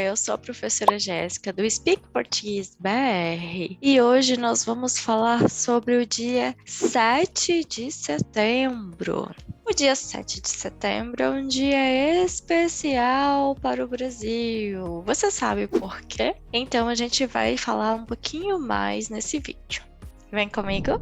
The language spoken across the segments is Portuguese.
eu sou a professora Jéssica do Speak Português BR e hoje nós vamos falar sobre o dia 7 de setembro. O dia 7 de setembro é um dia especial para o Brasil. Você sabe por quê? Então a gente vai falar um pouquinho mais nesse vídeo. Vem comigo?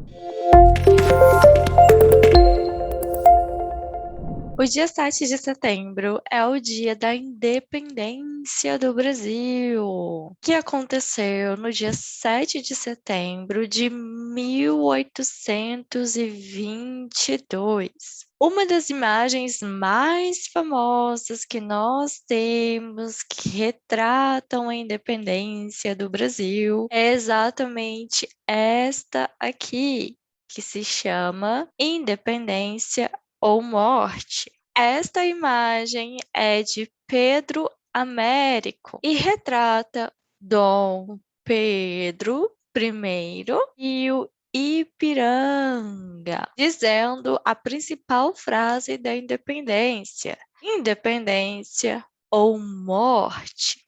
O dia 7 de setembro é o dia da independência do Brasil, que aconteceu no dia 7 de setembro de 1822. Uma das imagens mais famosas que nós temos que retratam a independência do Brasil é exatamente esta aqui, que se chama Independência ou Morte. Esta imagem é de Pedro Américo e retrata Dom Pedro I e o Ipiranga, dizendo a principal frase da independência: independência ou morte.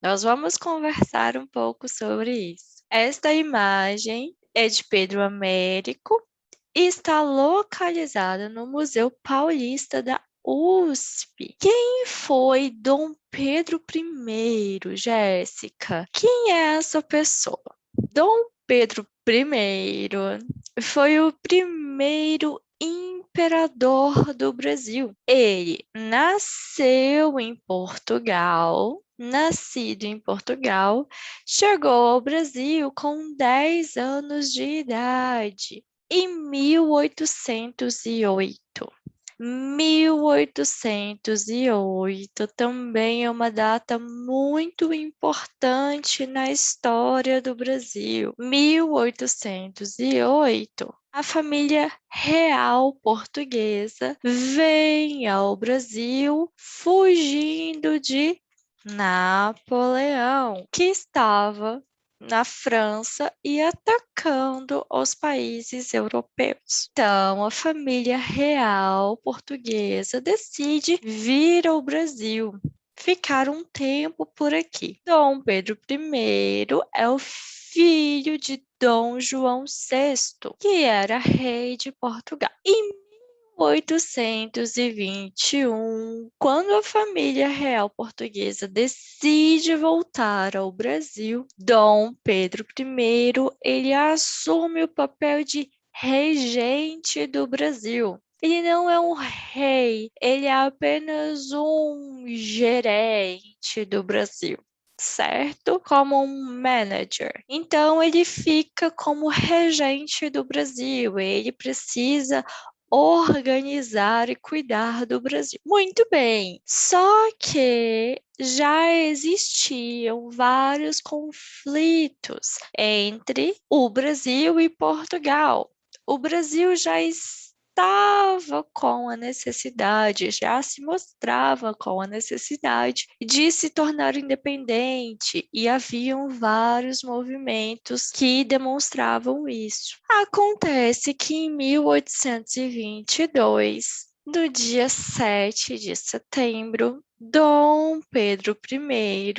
Nós vamos conversar um pouco sobre isso. Esta imagem é de Pedro Américo e está localizada no Museu Paulista da USP. Quem foi Dom Pedro I, Jéssica? Quem é essa pessoa? Dom Pedro I foi o primeiro imperador do Brasil. Ele nascido em Portugal, chegou ao Brasil com 10 anos de idade. Em 1808. 1808 também é uma data muito importante na história do Brasil. 1808, a família real portuguesa vem ao Brasil fugindo de Napoleão, que estava na França e atacando os países europeus. Então, a família real portuguesa decide vir ao Brasil, ficar um tempo por aqui. Dom Pedro I é o filho de Dom João VI, que era rei de Portugal. Em 1821, quando a família real portuguesa decide voltar ao Brasil, Dom Pedro I, ele assume o papel de regente do Brasil. Ele não é um rei, ele é apenas um gerente do Brasil, certo? Como um manager. Então, ele fica como regente do Brasil, ele precisa organizar e cuidar do Brasil. Muito bem, só que já existiam vários conflitos entre o Brasil e Portugal. O Brasil já estava com a necessidade, já se mostrava com a necessidade de se tornar independente e haviam vários movimentos que demonstravam isso. Acontece que em 1822, no dia 7 de setembro, Dom Pedro I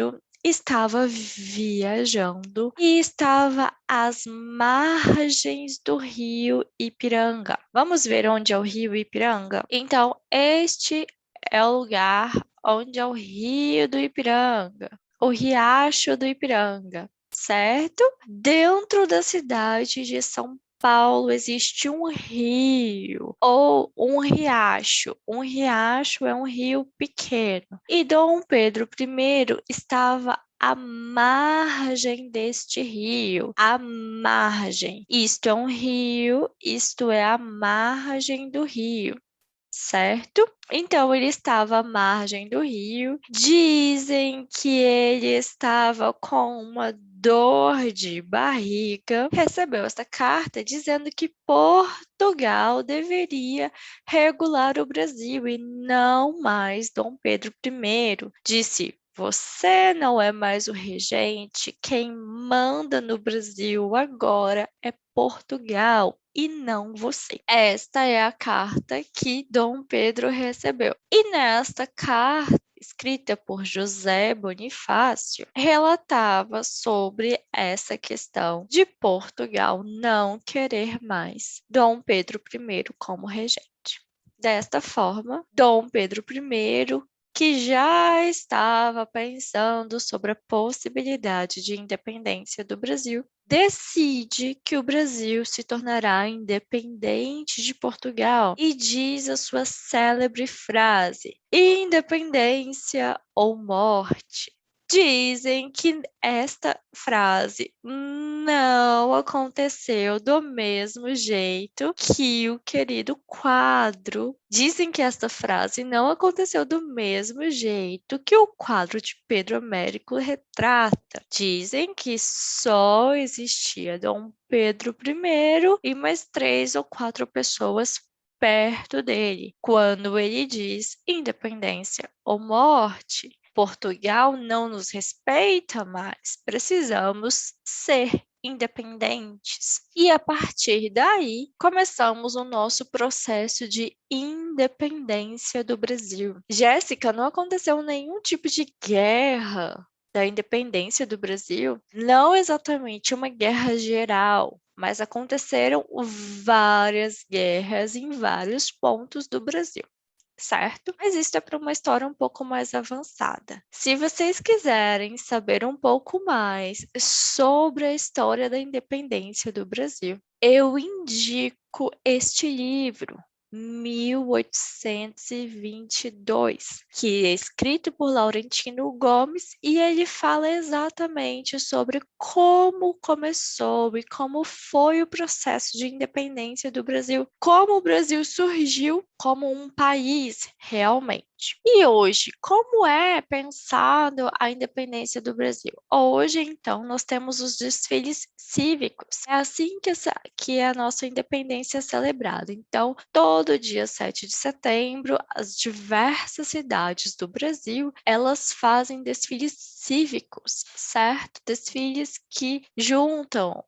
estava viajando e estava às margens do rio Ipiranga. Vamos ver onde é o rio Ipiranga? Então, este é o lugar onde é o rio do Ipiranga, o riacho do Ipiranga, certo? Dentro da cidade de São Paulo existe um rio ou um riacho. Um riacho é um rio pequeno. E Dom Pedro I estava à margem deste rio. À margem. Isto é um rio, isto é a margem do rio. Certo? Então ele estava à margem do rio. Dizem que ele estava com uma dor de barriga. Recebeu esta carta dizendo que Portugal deveria regular o Brasil e não mais Dom Pedro I. Disse: você não é mais o regente, quem manda no Brasil agora é Portugal e não você. Esta é a carta que Dom Pedro recebeu. E nesta carta escrita por José Bonifácio, relatava sobre essa questão de Portugal não querer mais Dom Pedro I como regente. Desta forma, Dom Pedro I, que já estava pensando sobre a possibilidade de independência do Brasil, decide que o Brasil se tornará independente de Portugal e diz a sua célebre frase: independência ou morte. Dizem que esta frase não aconteceu do mesmo jeito que o querido quadro. Dizem que esta frase não aconteceu do mesmo jeito que o quadro de Pedro Américo retrata. Dizem que só existia Dom Pedro I e mais 3 ou 4 pessoas perto dele, quando ele diz independência ou morte. Portugal não nos respeita mais, precisamos ser independentes. E a partir daí, começamos o nosso processo de independência do Brasil. Jéssica, não aconteceu nenhum tipo de guerra da independência do Brasil? Não exatamente uma guerra geral, mas aconteceram várias guerras em vários pontos do Brasil. Certo? Mas isso é para uma história um pouco mais avançada. Se vocês quiserem saber um pouco mais sobre a história da independência do Brasil, eu indico este livro, 1822, que é escrito por Laurentino Gomes, e ele fala exatamente sobre como começou e como foi o processo de independência do Brasil, como o Brasil surgiu como um país realmente. E hoje, como é pensado a independência do Brasil? Hoje, então, nós temos os desfiles cívicos. É assim que a nossa independência é celebrada. Então, todo dia 7 de setembro, as diversas cidades do Brasil, elas fazem desfiles cívicos, certo? Desfiles que juntam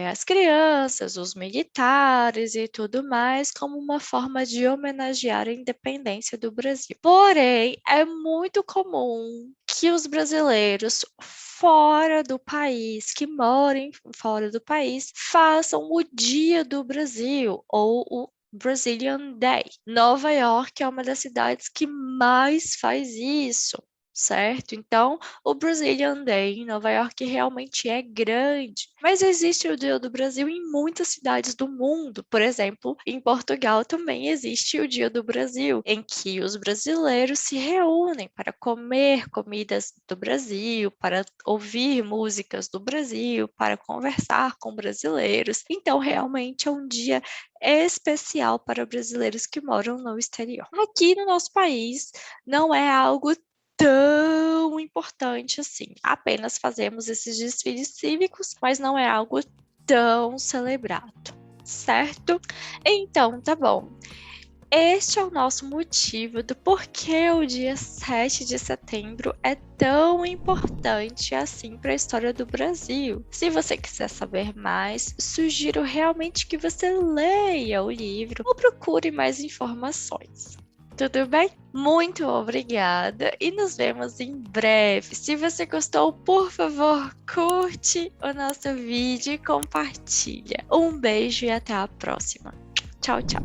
as crianças, os militares e tudo mais, como uma forma de homenagear a independência do Brasil. Porém, é muito comum que os brasileiros fora do país, que morem fora do país, façam o Dia do Brasil ou o Brazilian Day. Nova York é uma das cidades que mais faz isso. Certo? Então, o Brazilian Day em Nova York realmente é grande, mas existe o Dia do Brasil em muitas cidades do mundo. Por exemplo, em Portugal também existe o Dia do Brasil, em que os brasileiros se reúnem para comer comidas do Brasil, para ouvir músicas do Brasil, para conversar com brasileiros. Então, realmente é um dia especial para brasileiros que moram no exterior. Aqui no nosso país, não é algo tão importante assim. Apenas fazemos esses desfiles cívicos, mas não é algo tão celebrado, certo? Então, tá bom. Este é o nosso motivo do porquê o dia 7 de setembro é tão importante assim para a história do Brasil. Se você quiser saber mais, sugiro realmente que você leia o livro ou procure mais informações. Tudo bem? Muito obrigada e nos vemos em breve. Se você gostou, por favor, curte o nosso vídeo e compartilha. Um beijo e até a próxima. Tchau, tchau.